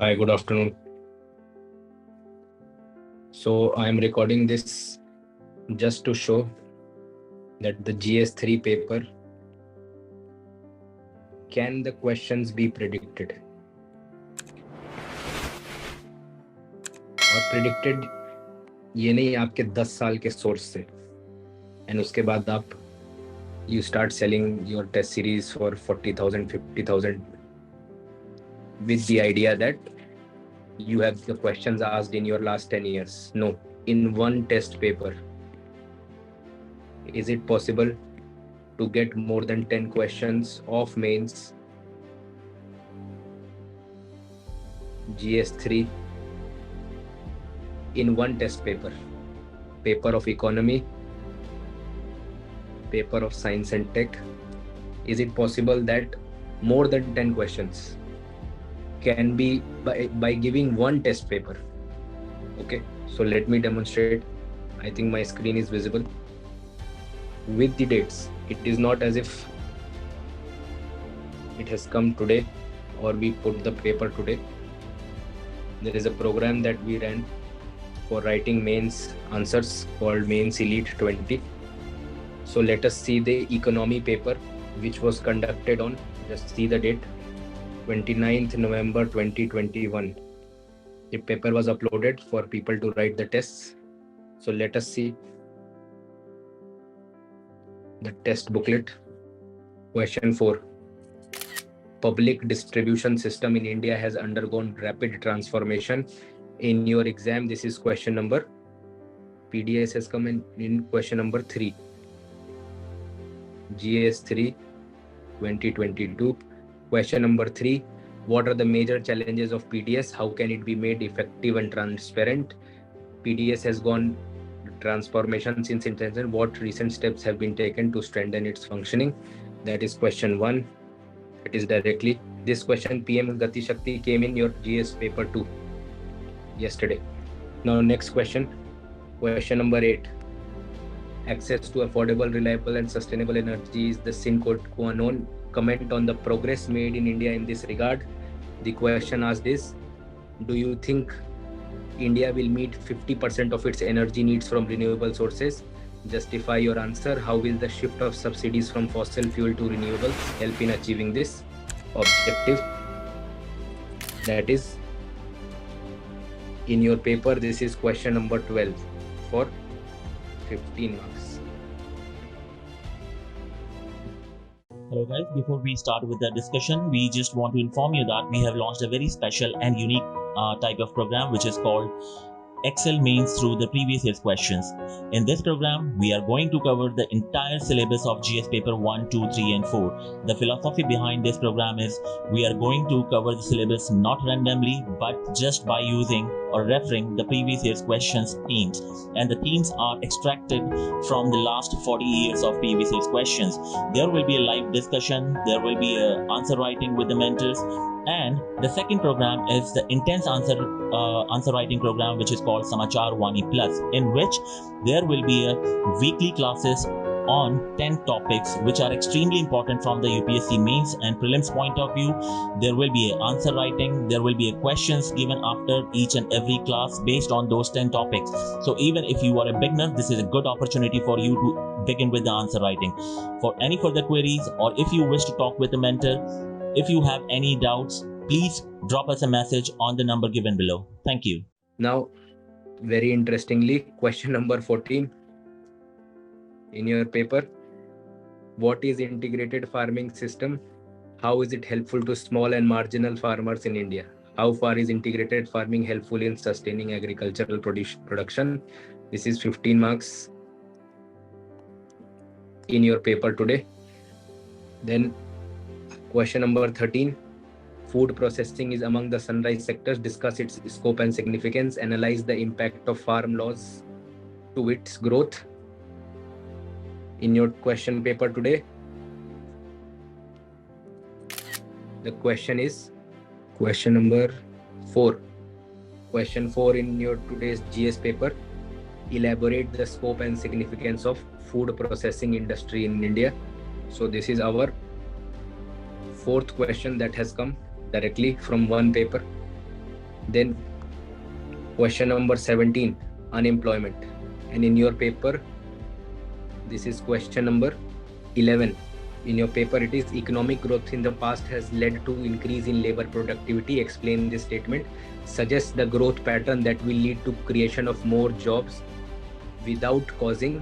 Hi, good afternoon. So I am recording this just to show that the GS3 paper, can the questions be predicted? और predicted ये नहीं आपके 10 साल के source से, and उसके बाद आप you start selling your test series for 40,000, 50,000 with the idea that you have the questions asked in your last 10 years. No, in one test paper, is it possible to get more than 10 questions of mains GS3 in one test paper? Paper of economy, paper of science and tech. Is it possible that more than 10 questions can be by giving one test paper? Okay, so let me demonstrate. I think my screen is visible with the dates. It is not as if it has come today or we put the paper today. There is a program that we ran for writing mains answers called Mains Elite 20. So let us see the economy paper, which was conducted on, just see the date, 29th November 2021. The paper was uploaded for people to write the tests. So let us see the test booklet. Question 4. Public distribution system in India has undergone rapid transformation. In your exam, this is question number, PDS has come in question number 3. GS3 2022. Question number 3. What are the major challenges of PDS? How can it be made effective and transparent? PDS has gone transformation since inception. What recent steps have been taken to strengthen its functioning? That is question 1. It is directly. This question PM Gati Shakti came in your GS paper 2 yesterday. Now next question. Question number 8. Access to affordable, reliable and sustainable energy is the sine qua non. Comment on the progress made in India in this regard. The question asked is, do you think India will meet 50% of its energy needs from renewable sources? Justify your answer. How will the shift of subsidies from fossil fuel to renewables help in achieving this objective? That is in your paper. This is question number 12 for 15 marks. Hello guys, before we start with the discussion, we just want to inform you that we have launched a very special and unique type of program which is called Excel Mains through the previous year's questions. In this program, we are going to cover the entire syllabus of GS paper 1, 2, 3 and 4. The philosophy behind this program is we are going to cover the syllabus not randomly but just by using or referring the previous year's questions themes, and the themes are extracted from the last 40 years of previous year's questions. There will be a live discussion, there will be a answer writing with the mentors, and the second program is the intense answer writing program which is called Samachar Vani Plus, in which there will be a weekly classes on 10 topics which are extremely important from the UPSC mains and prelims point of view. There will be an answer writing, there will be a questions given after each and every class based on those 10 topics. So even if you are a beginner, this is a good opportunity for you to begin with the answer writing. For any further queries or if you wish to talk with a mentor, if you have any doubts, please drop us a message on the number given below. Thank you. Now, very interestingly, question number 14 in your paper. What is integrated farming system? How is it helpful to small and marginal farmers in India? How far is integrated farming helpful in sustaining agricultural production? This is 15 marks in your paper today. Then question number 13. Food processing is among the sunrise sectors. Discuss its scope and significance. Analyze the impact of farm laws to its growth. In your question paper today, the question is question number 4. Question 4 in your today's GS paper. Elaborate the scope and significance of food processing industry in India. So this is our 4th question that has come directly from one paper. Then question number 17, unemployment. And in your paper, this is question number 11. In your paper, it is economic growth in the past has led to increase in labor productivity. Explain this statement. Suggest the growth pattern that will lead to creation of more jobs without causing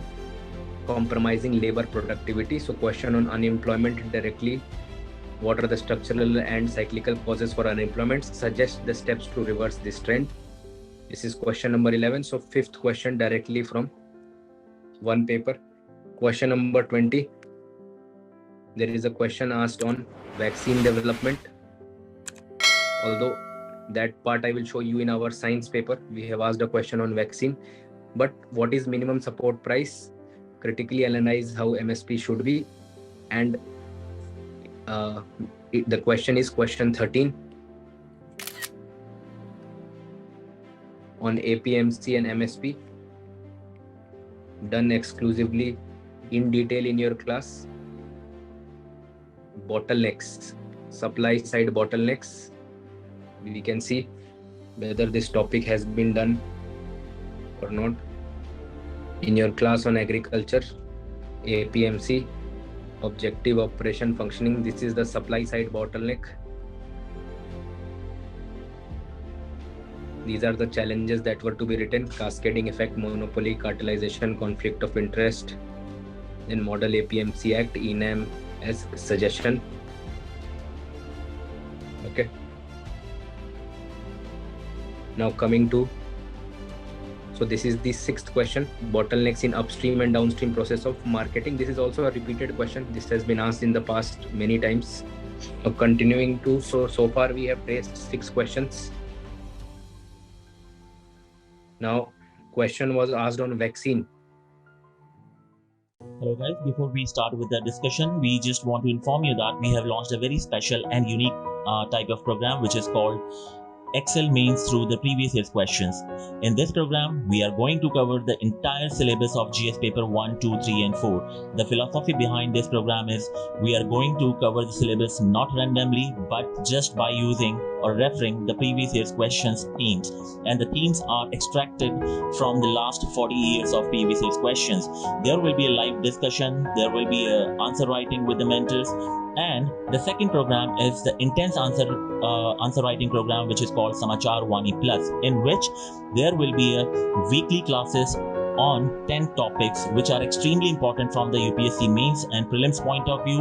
compromising labor productivity. So question on unemployment directly. What are the structural and cyclical causes for unemployment? Suggest the steps to reverse this trend. This is question number 11. So fifth question directly from one paper. Question number 20. There is a question asked on vaccine development. Although that part I will show you in our science paper. We have asked a question on vaccine. But what is minimum support price? Critically analyze how MSP should be. And the question is question 13 on APMC and MSP, done exclusively in detail in your class. Bottlenecks, supply side bottlenecks. We can see whether this topic has been done or not in your class on agriculture. APMC, objective operation functioning. This is the supply side bottleneck. These are the challenges that were to be written: cascading effect, monopoly, cartelization, conflict of interest. Then model APMC Act, ENAM as suggestion. Okay. Now coming to, so this is the sixth question, bottlenecks in upstream and downstream process of marketing. This is also a repeated question. This has been asked in the past many times. Now continuing to, so far we have raised 6 questions. Now question was asked on vaccine. Hello guys, before we start with the discussion, we just want to inform you that we have launched a very special and unique type of program which is called Excel Mains through the previous year's questions. In this program, we are going to cover the entire syllabus of GS paper 1, 2, 3 and 4. The philosophy behind this program is we are going to cover the syllabus not randomly but just by using or referring the previous year's questions themes. And the themes are extracted from the last 40 years of previous year's questions. There will be a live discussion, there will be a answer writing with the mentors. And the second program is the intense answer writing program which is called Samachar Vani Plus, in which there will be a weekly classes on 10 topics which are extremely important from the UPSC mains and prelims point of view.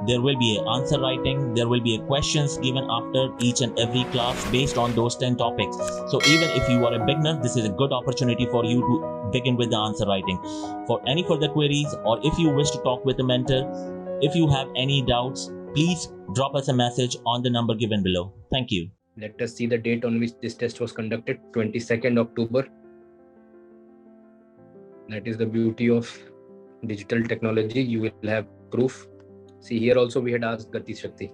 There will be an answer writing, there will be a questions given after each and every class based on those 10 topics. So even if you are a beginner, this is a good opportunity for you to begin with the answer writing. For any further queries or if you wish to talk with a mentor, if you have any doubts, please drop us a message on the number given below. Thank you. Let us see the date on which this test was conducted, 22nd October. That is the beauty of digital technology. You will have proof. See, here also we had asked Gati Shakti.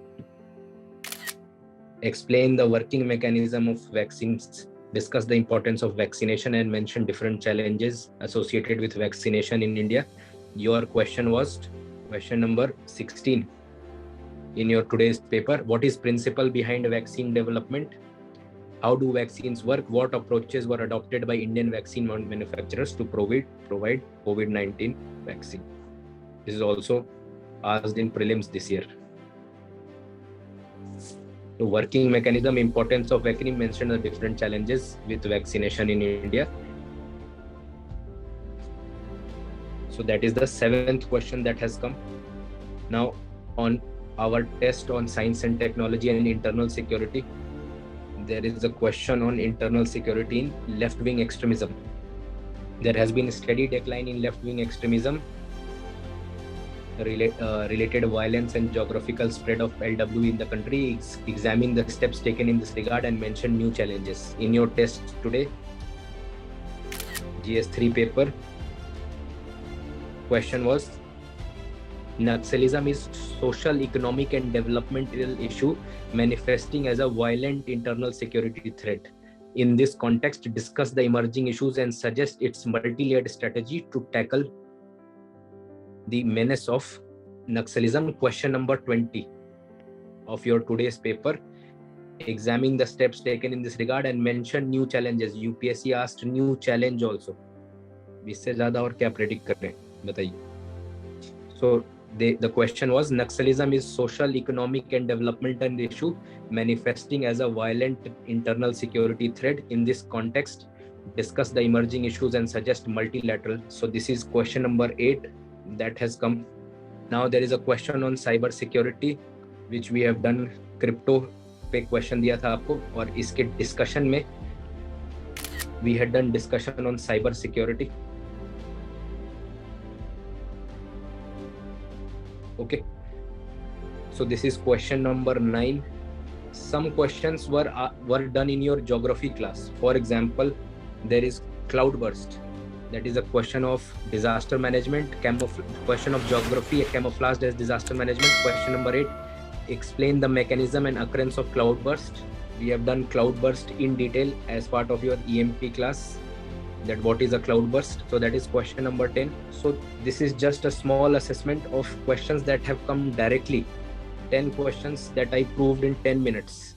Explain the working mechanism of vaccines. Discuss the importance of vaccination and mention different challenges associated with vaccination in India. Your question was question number 16 in your today's paper. What is principle behind vaccine development? How do vaccines work? What approaches were adopted by Indian vaccine manufacturers to provide COVID-19 vaccine? This is also asked in prelims this year. The working mechanism, importance of vaccine, mentioned the different challenges with vaccination in India. So that is the 7th question that has come. Now on our test on science and technology and internal security, there is a question on internal security in left-wing extremism. There has been a steady decline in left-wing extremism, related violence and geographical spread of LW in the country. Examine the steps taken in this regard and mention new challenges. In your test today, GS3 paper, question was, Naxalism is social, economic and developmental issue manifesting as a violent internal security threat. In this context, discuss the emerging issues and suggest its multi-layered strategy to tackle the menace of Naxalism. Question number 20 of your today's paper. Examine the steps taken in this regard and mention new challenges. UPSC asked new challenge also. इससे ज़्यादा और क्या predict करें बताइए. So the question was, Naxalism is social, economic and developmental issue manifesting as a violent internal security threat. In this context, discuss the emerging issues and suggest multilateral. So this is question number 8 that has come. Now there is a question on cyber security which we have done. Crypto पे question दिया था आपको, और इसके discussion में we had done discussion on cyber security. Okay, so this is question number 9. Some questions were done in your geography class. For example, there is cloudburst. That is a question of disaster management. Question of geography, camouflaged as disaster management. Question number 8. Explain the mechanism and occurrence of cloudburst. We have done cloudburst in detail as part of your EMP class. That what is a cloudburst. So that is question number 10. So this is just a small assessment of questions that have come directly. 10 questions that I proved in 10 minutes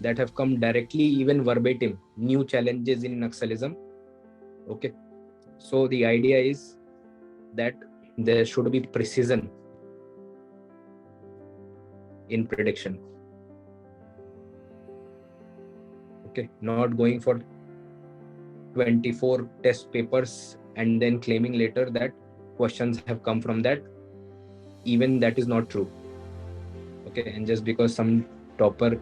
that have come directly, even verbatim. New challenges in Naxalism. Okay. So the idea is that there should be precision in prediction. Okay. Not going for 24 test papers and then claiming later that questions have come from that. Even that is not true. Okay, and just because some topper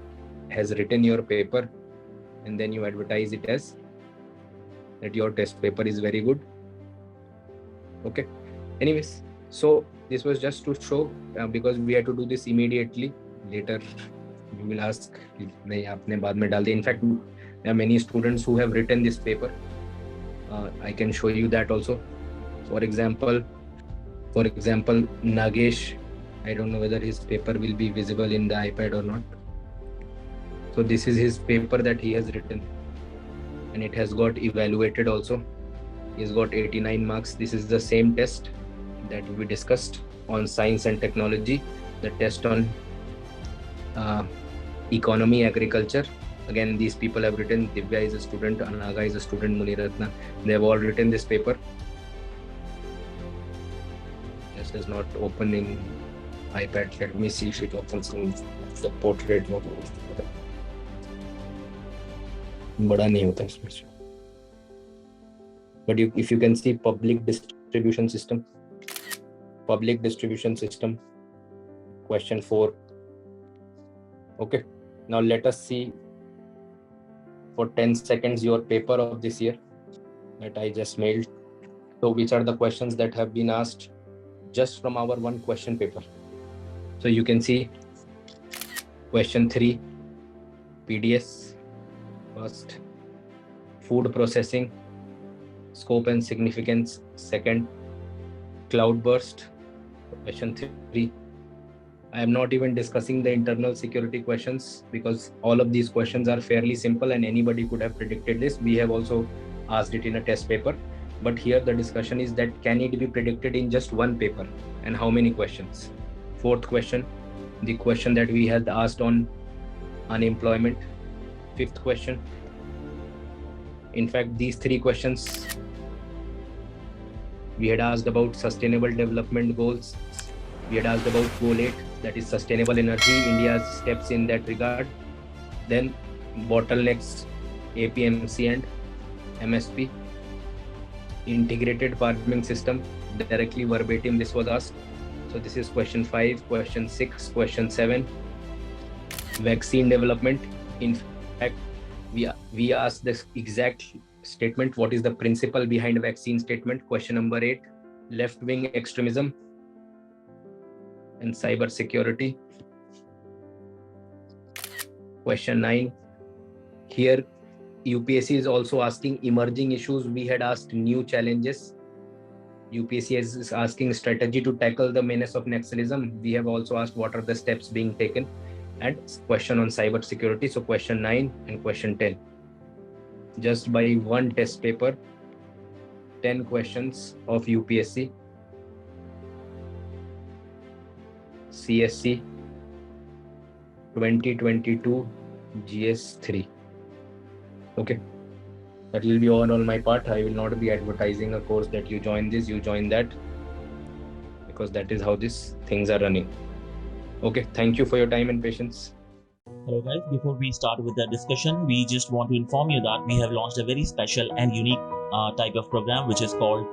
has written your paper and then you advertise it as that your test paper is very good. Okay, anyways, so this was just to show because we had to do this immediately. Later you will ask, nahi aapne baad mein dal diya. In fact, there are many students who have written this paper. I can show you that also. For example, Nagesh, I don't know whether his paper will be visible in the iPad or not. So this is his paper that he has written, and it has got evaluated also. He's got 89 marks. This is the same test that we discussed on science and technology, the test on economy, agriculture. Again, these people have written. Divya is a student, Anaga is a student, Muniratna. They have all written this paper. This is not open in iPad. Let me see if it opens in the portrait mode. बड़ा नहीं होता इसमें. But if you can see public distribution system, question 4. Okay, now let us see for 10 seconds your paper of this year that I just mailed. So which are the questions that have been asked just from our one question paper? So you can see question 3, PDS first, food processing, scope and significance second, cloudburst question 3. I am not even discussing the internal security questions because all of these questions are fairly simple and anybody could have predicted this. We have also asked it in a test paper, but here the discussion is that can it be predicted in just one paper and how many questions? Fourth question, the question that we had asked on unemployment. Fifth question. In fact, these 3 questions we had asked about sustainable development goals. We had asked about goal 8, that is sustainable energy, India's steps in that regard. Then bottlenecks, APMC and MSP. Integrated farming system, directly verbatim this was asked. So this is question 5, question 6, question 7. Vaccine development. In fact, we asked this exact statement. What is the principle behind vaccine statement? Question number 8. Left-wing extremism and cyber security. Question 9. Here UPSC is also asking emerging issues. We had asked new challenges. UPSC is asking strategy to tackle the menace of Naxalism. We have also asked what are the steps being taken, and question on cyber security. So question 9 and question 10. Just by one test paper, 10 questions of UPSC, CSC 2022 GS3. Okay, that will be all on my part. I will not be advertising a course that you join this, you join that, because that is how these things are running. Okay, thank you for your time and patience. Hello guys, before we start with the discussion, we just want to inform you that we have launched a very special and unique type of program which is called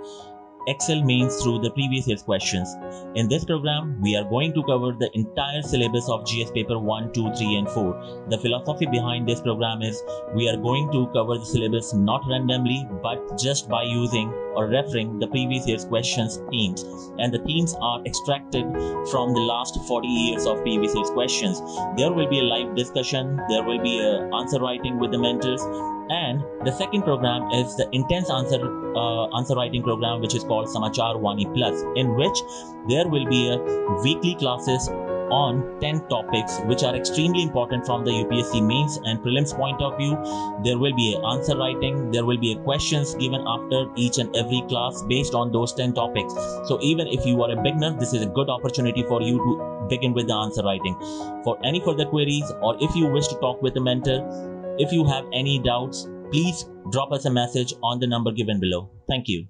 Excel Mains through the previous year's questions. In this program, we are going to cover the entire syllabus of GS paper 1, 2, 3 and 4. The philosophy behind this program is we are going to cover the syllabus not randomly but just by using or referring the previous year's questions themes. And the themes are extracted from the last 40 years of previous year's questions. There will be a live discussion, there will be a answer writing with the mentors, and the second program is the intense answer writing program which is called Samachar Vani Plus, in which there will be a weekly classes on 10 topics which are extremely important from the UPSC mains and prelims point of view. There will be an answer writing, there will be a questions given after each and every class based on those 10 topics. So even if you are a beginner, this is a good opportunity for you to begin with the answer writing. For any further queries or if you wish to talk with a mentor, if you have any doubts, please drop us a message on the number given below. Thank you.